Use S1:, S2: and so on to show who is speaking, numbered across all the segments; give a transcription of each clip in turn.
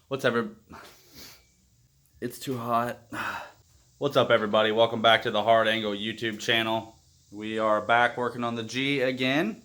S1: What's ever? It's too hot. What's up, everybody? Welcome back to the Hard Angle YouTube channel. We are back working on the G again.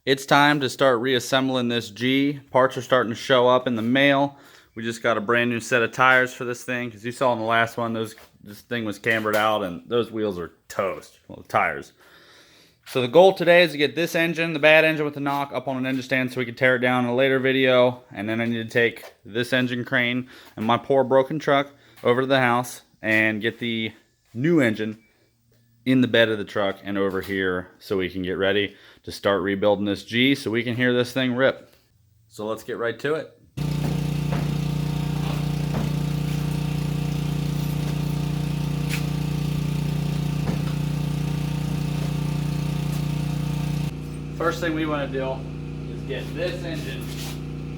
S1: It's time to start reassembling this G. Parts are starting to show up in the mail. We just got a brand new set of tires for this thing. As you saw in the last one, this thing was cambered out and those wheels are toast. Well, the tires. So the goal today is to get this engine, the bad engine with the knock, up on an engine stand so we can tear it down in a later video. And then I need to take this engine crane and my poor broken truck over to the house and get the new engine in the bed of the truck and over here so we can get ready to start rebuilding this G so we can hear this thing rip. So let's get right to it. First thing we want to do is get this engine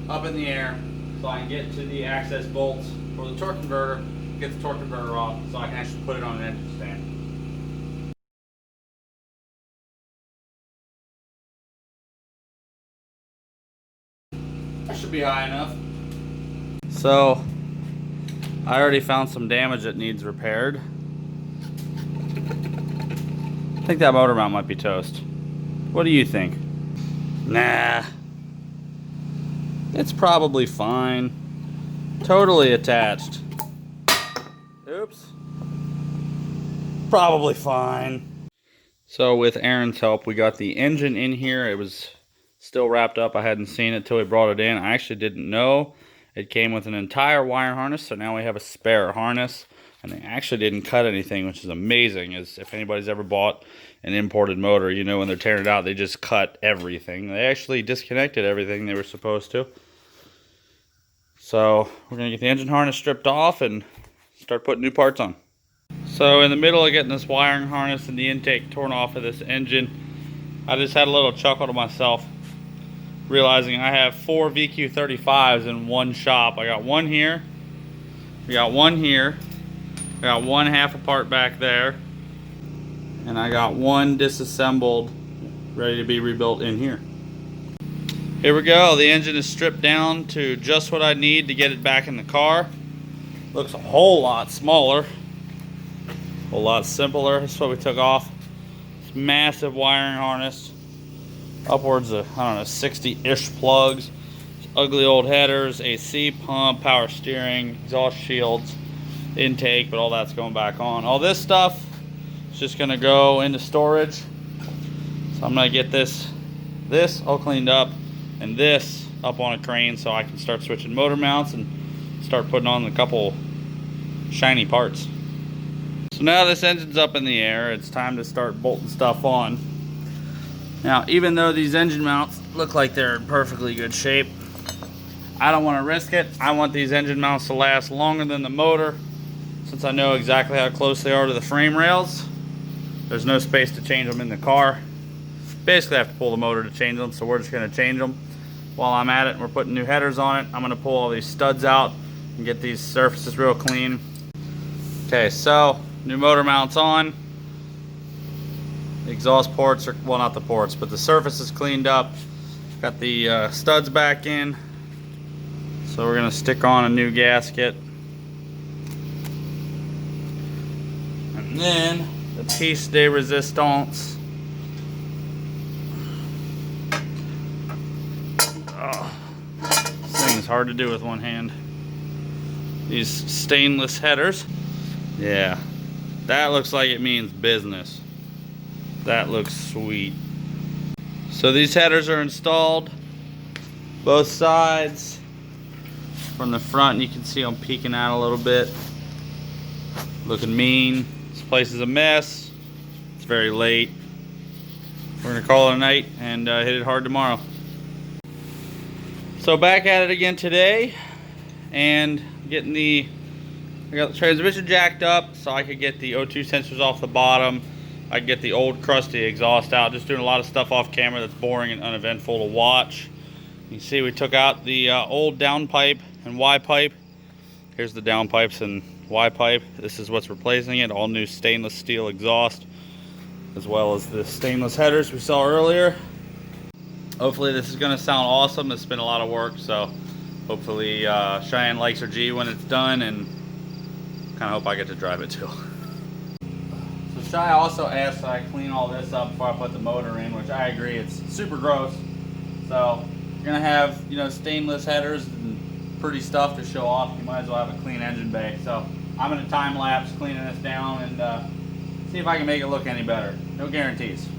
S1: up in the air so I can get to the access bolts for the torque converter, get the torque converter off so I can actually put it on an engine stand. Should be high enough. So I already found some damage that needs repaired. I think that motor mount might be toast. What do you think? Nah, it's probably fine. Totally attached. Oops. Probably fine. So with Aaron's help, we got the engine in here. It was still wrapped up. I hadn't seen it till we brought it in. I actually didn't know it came with an entire wire harness, so now we have a spare harness. And they actually didn't cut anything, which is amazing. As if anybody's ever bought an imported motor, you know when they're tearing it out, they just cut everything. They actually disconnected everything they were supposed to. So we're gonna get the engine harness stripped off and start putting new parts on. So in the middle of getting this wiring harness and the intake torn off of this engine, I just had a little chuckle to myself, realizing I have 4 VQ35s in one shop. I got one here, I got one here, I got one half a part back there, and I got one disassembled, ready to be rebuilt in here. Here we go. The engine is stripped down to just what I need to get it back in the car. Looks a whole lot smaller, a whole lot simpler. That's what we took off. This massive wiring harness, upwards of, I don't know, 60-ish plugs, ugly old headers, AC pump, power steering, exhaust shields, intake, but all that's going back on. All this stuff is just going to go into storage. So I'm going to get this all cleaned up and this up on a crane so I can start switching motor mounts and start putting on a couple shiny parts. So now this engine's up in the air, it's time to start bolting stuff on. Now, even though these engine mounts look like they're in perfectly good shape, I don't want to risk it. I want these engine mounts to last longer than the motor, since I know exactly how close they are to the frame rails. There's no space to change them in the car. Basically, I have to pull the motor to change them, so we're just going to change them. While I'm at it, we're putting new headers on it. I'm going to pull all these studs out and get these surfaces real clean. Okay, so new motor mounts on. The exhaust ports are, well, not the ports, but the surface is cleaned up. Got the studs back in. So we're going to stick on a new gasket. And then the piece de resistance. Oh, this thing is hard to do with one hand. These stainless headers. Yeah, that looks like it means business. That looks sweet. So these headers are installed, both sides. From the front, you can see them peeking out a little bit. Looking mean. This place is a mess. It's very late. We're gonna call it a night and hit it hard tomorrow. So back at it again today, and I got the transmission jacked up so I could get the O2 sensors off the bottom. I get the old crusty exhaust out. Just doing a lot of stuff off camera that's boring and uneventful to watch. You see we took out the old downpipe and Y pipe. Here's the downpipes and Y pipe. This is what's replacing it. All new stainless steel exhaust, as well as the stainless headers we saw earlier. Hopefully this is going to sound awesome. It's been a lot of work, so hopefully Cheyenne likes her G when it's done, and kind of hope I get to drive it too. So Shy also asked that I clean all this up before I put the motor in, which I agree, it's super gross. So you're going to have, you know, stainless headers and pretty stuff to show off. You might as well have a clean engine bay. So I'm going to time lapse cleaning this down and see if I can make it look any better. No guarantees.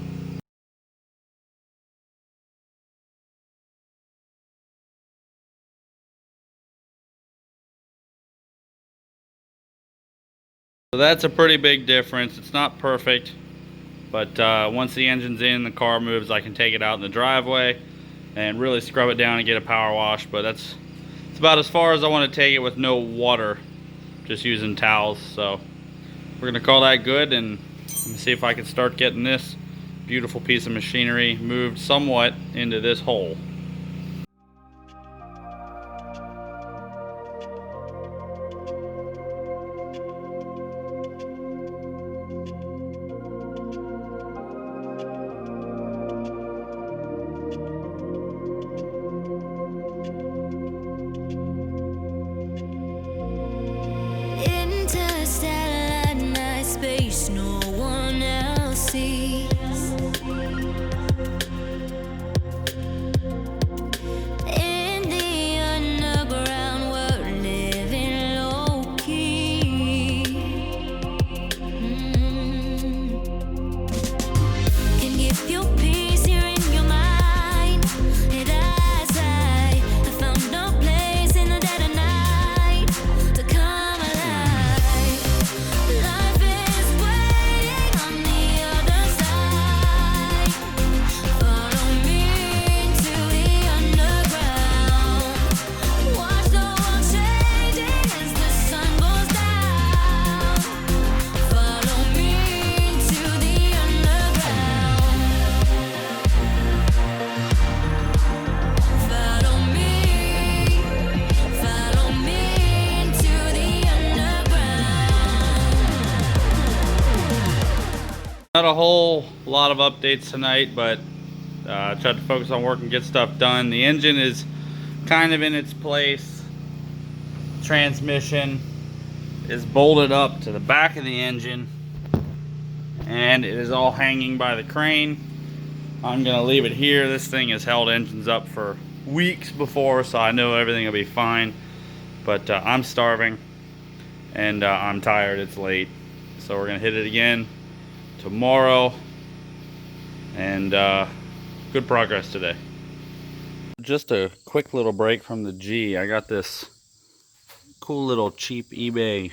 S1: So that's a pretty big difference. It's not perfect, but once the engine's in, the car moves, I can take it out in the driveway and really scrub it down and get a power wash. But it's about as far as I want to take it with no water, just using towels. So we're gonna call that good, and let me see if I can start getting this beautiful piece of machinery moved somewhat into this hole.
S2: No one else sees. In the underground, we're living low key. Can give you peace here in your mind. And as I found no place in the dead of night to come alive. Life is waiting on the other side. Follow me into the underground. Watch the world changing as the sun goes down. Follow me into the underground. Follow me into the underground.
S1: Not a whole lot of updates tonight, but tried to focus on work and get stuff done. The engine is kind of in its place. Transmission is bolted up to the back of the engine, and it is all hanging by the crane. I'm gonna leave it here. This thing has held engines up for weeks before, so I know everything will be fine. But I'm starving, and I'm tired. It's late, so we're gonna hit it again tomorrow, and good progress today. Just a quick little break from the G. I got this cool little cheap eBay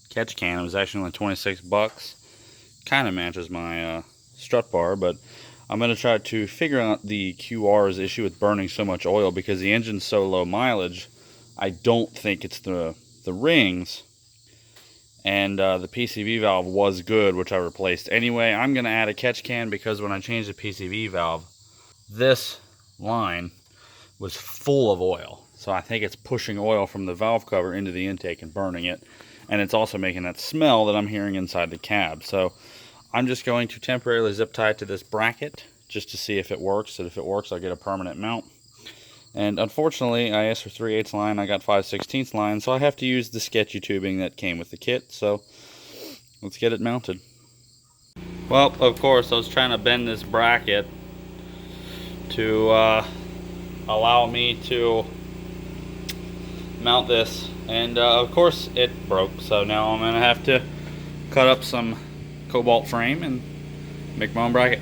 S1: catch can. It was actually only 26 bucks. Kind of matches my strut bar, but I'm going to try to figure out the QR's issue with burning so much oil, because the engine's so low mileage. I don't think it's the rings, and the PCV valve was good, which I replaced anyway. I'm going to add a catch can, because when I changed the PCV valve, this line was full of oil. So I think it's pushing oil from the valve cover into the intake and burning it. And it's also making that smell that I'm hearing inside the cab. So I'm just going to temporarily zip tie it to this bracket just to see if it works. And if it works, I'll get a permanent mount. And unfortunately, I asked for 3/8 line. I got 5/16 line, so I have to use the sketchy tubing that came with the kit. So let's get it mounted. Well, of course, I was trying to bend this bracket to allow me to mount this, and of course it broke. So now I'm gonna have to cut up some cobalt frame and make my own bracket.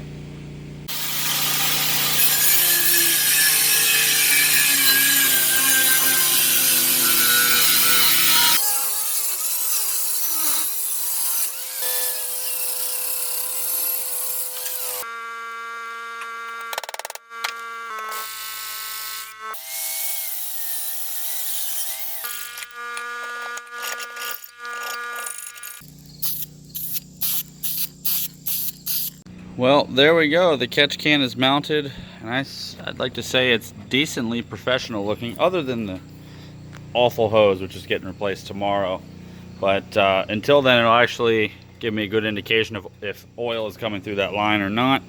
S1: Well, there we go. The catch can is mounted, and I'd like to say it's decently professional looking, other than the awful hose, which is getting replaced tomorrow. But until then, it'll actually give me a good indication of if oil is coming through that line or not.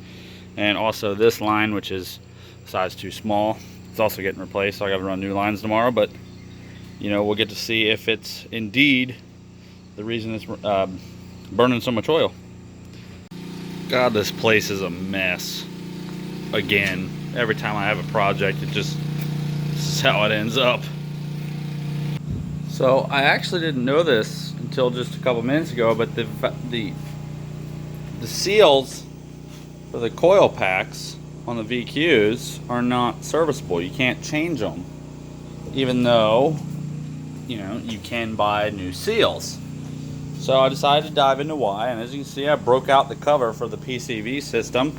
S1: And also this line, which is size too small, it's also getting replaced, so I gotta run new lines tomorrow. But you know, we'll get to see if it's indeed the reason it's burning so much oil. God, this place is a mess. Again, every time I have a project, this is how it ends up. So I actually didn't know this until just a couple minutes ago, but the seals for the coil packs on the VQs are not serviceable. You can't change them, even though, you know, you can buy new seals. So I decided to dive into why, and as you can see, I broke out the cover for the PCV system.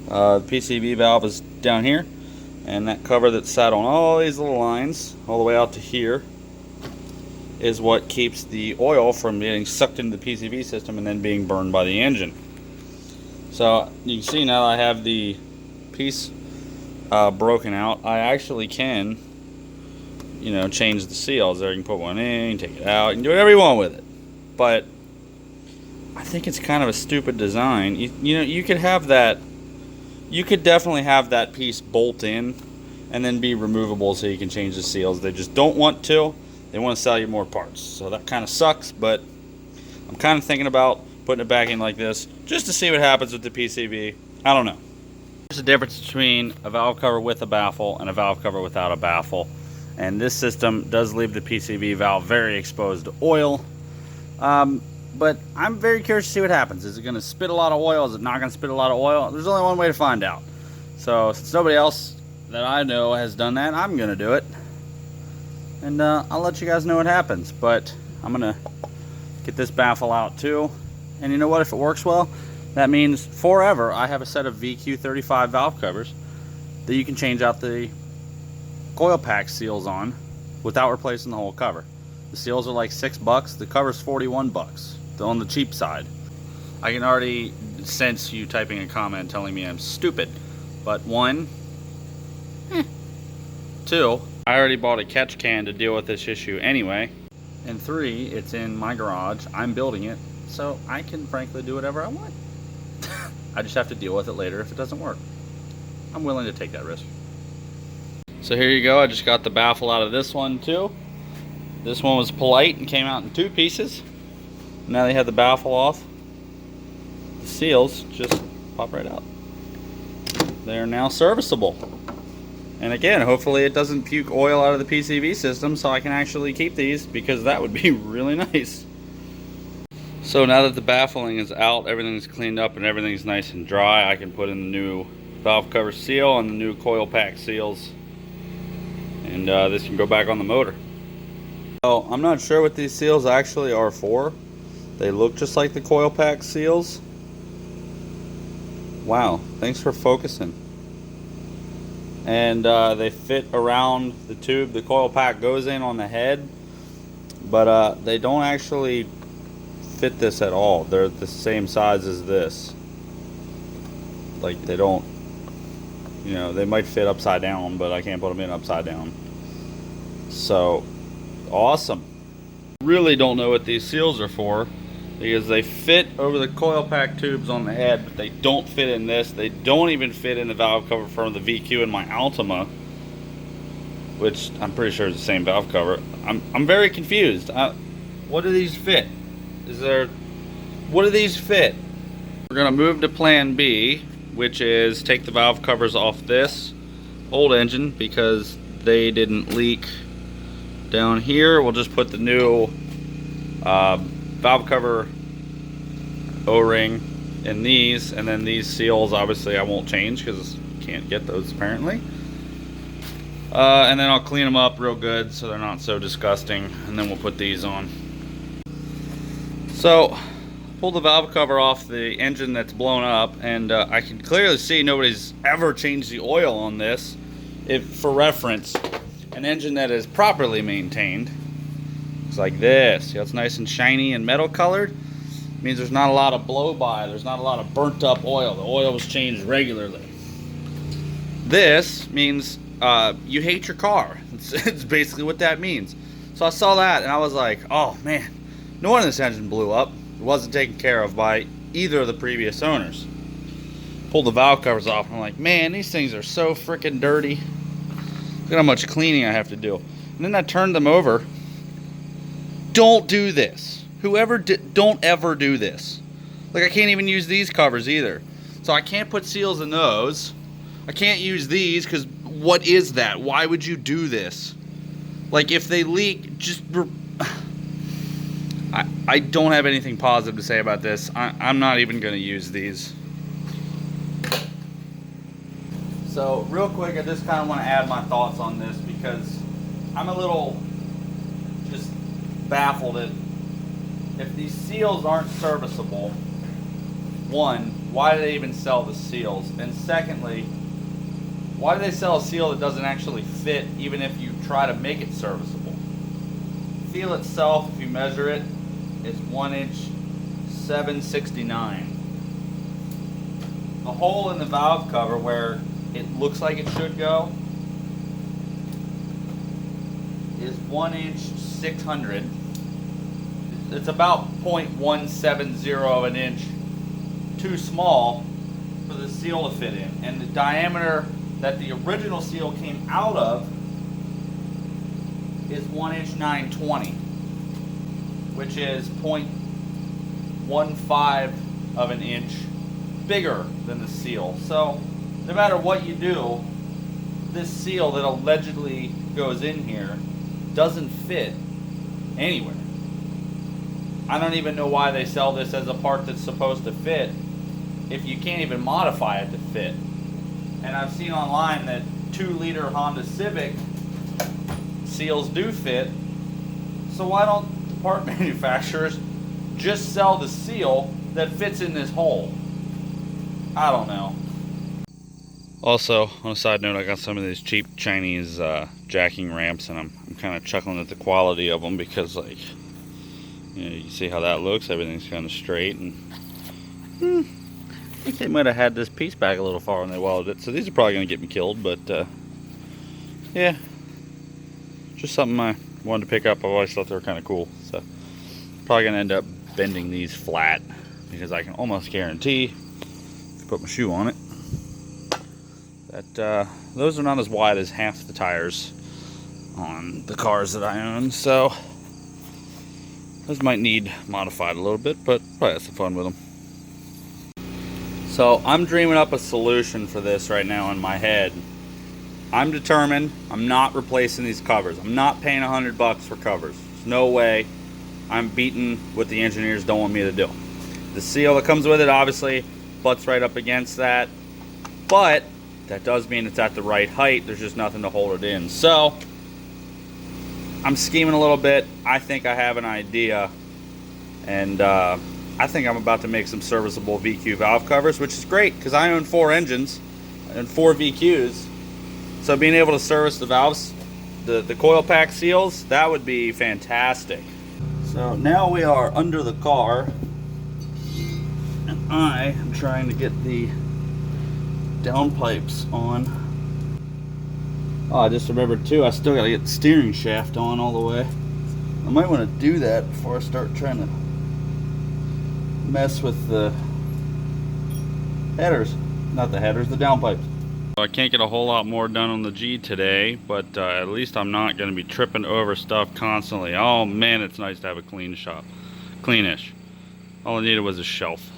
S1: The PCV valve is down here, and that cover that sat on all these little lines all the way out to here is what keeps the oil from getting sucked into the PCV system and then being burned by the engine. So you can see now that I have the piece broken out, I actually can, you know, change the seals. There, you can put one in, take it out, you can do whatever you want with it. But I think it's kind of a stupid design. You know, you could have that, you could definitely have that piece bolt in and then be removable so you can change the seals. They just don't want to. They want to sell you more parts. So that kind of sucks, but I'm kind of thinking about putting it back in like this just to see what happens with the PCV. I don't know. There's a difference between a valve cover with a baffle and a valve cover without a baffle. And this system does leave the PCV valve very exposed to oil. But I'm very curious to see what happens. Is it going to spit a lot of oil? Is it not going to spit a lot of oil? There's only one way to find out. So since nobody else that I know has done that, I'm going to do it. And I'll let you guys know what happens. But I'm going to get this baffle out too. And you know what? If it works well, that means forever I have a set of G35 valve covers that you can change out the coil pack seals on without replacing the whole cover. The seals are like $6. The cover's $41. They're on the cheap side. I can already sense you typing a comment telling me I'm stupid. But one, two, I already bought a catch can to deal with this issue anyway. And three, it's in my garage. I'm building it, so I can frankly do whatever I want. I just have to deal with it later if it doesn't work. I'm willing to take that risk. So here you go. I just got the baffle out of this one too. This one was polite and came out in 2 pieces. Now they have the baffle off. The seals just pop right out. They are now serviceable. And again, hopefully it doesn't puke oil out of the PCV system so I can actually keep these, because that would be really nice. So now that the baffling is out, everything's cleaned up and everything's nice and dry, I can put in the new valve cover seal and the new coil pack seals. And this can go back on the motor. So I'm not sure what these seals actually are for. They look just like the coil pack seals. Wow, thanks for focusing. And they fit around the tube the coil pack goes in on the head, but they don't actually fit this at all. They're the same size as this. Like, they don't, you know, they might fit upside down, but I can't put them in upside down. So awesome. Really don't know what these seals are for, because they fit over the coil pack tubes on the head, but they don't fit in this. They don't even fit in the valve cover from the VQ in my Altima, which I'm pretty sure is the same valve cover. I'm very confused. What do these fit? What do these fit? We're gonna move to plan B, which is take the valve covers off this old engine because they didn't leak down here. We'll just put the new valve cover O-ring in these, and then these seals obviously I won't change because can't get those apparently. And then I'll clean them up real good so they're not so disgusting, and then we'll put these on. So pull the valve cover off the engine that's blown up, and I can clearly see nobody's ever changed the oil on this. If, for reference, an engine that is properly maintained looks like this. See how it's nice and shiny and metal colored? It means there's not a lot of blow by, there's not a lot of burnt up oil. The oil was changed regularly. This means you hate your car. It's basically what that means. So I saw that and I was like, oh man, no wonder this engine blew up. It wasn't taken care of by either of the previous owners. Pulled the valve covers off and I'm like, man, these things are so freaking dirty. Look at how much cleaning I have to do. And then I turned them over. Don't do this. Whoever did, don't ever do this. Like, I can't even use these covers either. So I can't put seals in those. I can't use these because what is that? Why would you do this? Like, if they leak, just... I don't have anything positive to say about this. I'm not even going to use these. So, real quick, I just kind of want to add my thoughts on this because I'm a little just baffled at if these seals aren't serviceable. One, why do they even sell the seals? And secondly, why do they sell a seal that doesn't actually fit even if you try to make it serviceable? The seal itself, if you measure it, is 1 inch 7/69. The hole in the valve cover where it looks like it should go is 1 inch 600. It's about 0.170 of an inch too small for the seal to fit in, and the diameter that the original seal came out of is 1 inch 920, which is 0.15 of an inch bigger than the seal. So no matter what you do, this seal that allegedly goes in here doesn't fit anywhere. I don't even know why they sell this as a part that's supposed to fit if you can't even modify it to fit. And I've seen online that 2-liter Honda Civic seals do fit. So why don't the part manufacturers just sell the seal that fits in this hole? I don't know. Also, on a side note, I got some of these cheap Chinese jacking ramps, and I'm kind of chuckling at the quality of them because, like, you know, you see how that looks. Everything's kind of straight, and I think they might have had this piece back a little far when they welded it. So these are probably going to get me killed, but yeah, just something I wanted to pick up. I've always thought they were kind of cool. So probably going to end up bending these flat because I can almost guarantee, if I put my shoe on it, that those are not as wide as half the tires on the cars that I own. So those might need modified a little bit, but probably have some fun with them. So I'm dreaming up a solution for this right now in my head. I'm determined. I'm not replacing these covers. I'm not paying $100 for covers. There's no way. I'm beating what the engineers don't want me to do. The seal that comes with it obviously butts right up against that, but that does mean it's at the right height. There's just nothing to hold it in. So I'm scheming a little bit. I think I have an idea, and I think I'm about to make some serviceable VQ valve covers, which is great because I own 4 engines and 4 VQs. So being able to service the valves, the coil pack seals, that would be fantastic. So now we are under the car, and I am trying to get the downpipes on. Oh, I just remembered too, I still gotta get the steering shaft on all the way. I might want to do that before I start trying to mess with the headers. Not the headers, the downpipes. I can't get a whole lot more done on the G today, but at least I'm not going to be tripping over stuff constantly. Oh man, it's nice to have a clean shop. Cleanish. All I needed was a shelf.